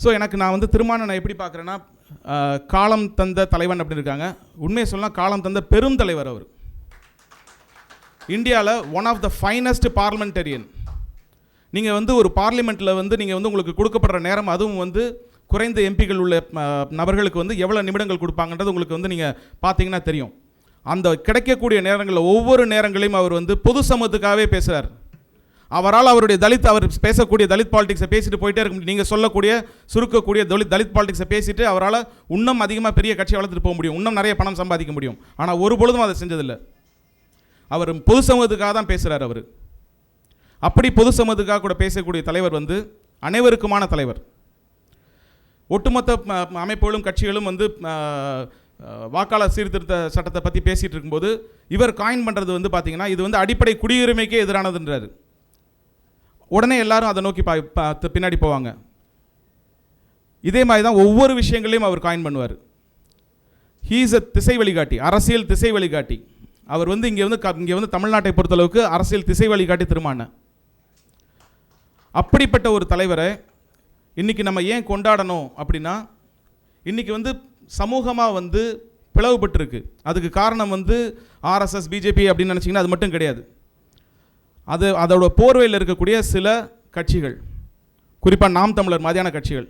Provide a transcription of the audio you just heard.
So எனக்கு நான் வந்து திருமானை நான் எப்படி பார்க்குறேன்னா, காலம் தந்த தலைவன் அப்படின்னு இருக்காங்க. உண்மையை சொல்லலாம், காலம் தந்த பெரும் தலைவர் அவர். இந்தியாவில் one of the finest parliamentarian. நீங்கள் வந்து ஒரு பார்லிமெண்ட்டில் வந்து நீங்கள் வந்து உங்களுக்கு கொடுக்கப்படுற நேரம், அதுவும் வந்து குறைந்த எம்பிகள் உள்ள நபர்களுக்கு வந்து எவ்வளோ நிமிடங்கள் கொடுப்பாங்கன்றது உங்களுக்கு வந்து நீங்கள் பார்த்தீங்கன்னா தெரியும். அந்த கிடைக்கக்கூடிய நேரங்களில் ஒவ்வொரு நேரங்களையும் அவர் வந்து பொது சமூகத்துக்காகவே பேசுகிறார். அவரால் அவருடைய அவர் பேசக்கூடிய தலித் பாலிடிக்ஸை பேசிட்டு போயிட்டே இருக்க முடியும். நீங்கள் சொல்லக்கூடிய சுருக்கக்கூடிய தலித் பாலிடிக்ஸை பேசிட்டு அவரால் இன்னும் அதிகமாக பெரிய கட்சியை வளர்த்துட்டு போக முடியும், இன்னும் நிறைய பணம் சம்பாதிக்க முடியும். ஆனால் ஒரு பொழுதும் அதை செஞ்சதில்லை. அவர் பொது சமூகத்துக்காக தான் பேசுகிறார். அவர் அப்படி பொது சமூகத்துக்காக கூட பேசக்கூடிய தலைவர் வந்து அனைவருக்குமான தலைவர். ஒட்டுமொத்த அமைப்புகளும் கட்சிகளும் வந்து வாக்காளர் சீர்திருத்த சட்டத்தை பற்றி பேசிகிட்டு இருக்கும்போது இவர் காயின் பண்ணுறது வந்து பார்த்தீங்கன்னா, இது வந்து அடிப்படை குடியுரிமைக்கே எதிரானதுன்றார். உடனே எல்லாரும் அதை நோக்கி பின்னாடி போவாங்க. இதே மாதிரி தான் ஒவ்வொரு விஷயங்களையும் அவர் காயின் பண்ணுவார். ஹீ இஸ் அ திசை வழிகாட்டி, அரசியல் திசை வழிகாட்டி. அவர் வந்து இங்கே வந்து தமிழ்நாட்டை பொறுத்தளவுக்கு அரசியல் திசை வழிகாட்டி திருமான. அப்படிப்பட்ட ஒரு தலைவரை இன்றைக்கி நம்ம ஏன் கொண்டாடணும் அப்படின்னா, இன்றைக்கி வந்து சமூகமாக வந்து பிளவுபட்டுருக்கு. அதுக்கு காரணம் வந்து ஆர்எஸ்எஸ், பிஜேபி அப்படின்னு நினச்சிங்கன்னா அது மட்டும் கிடையாது. அதோட போர்வையில் இருக்கக்கூடிய சில கட்சிகள், குறிப்பாக நாம் தமிழர் மாதிரியான கட்சிகள்.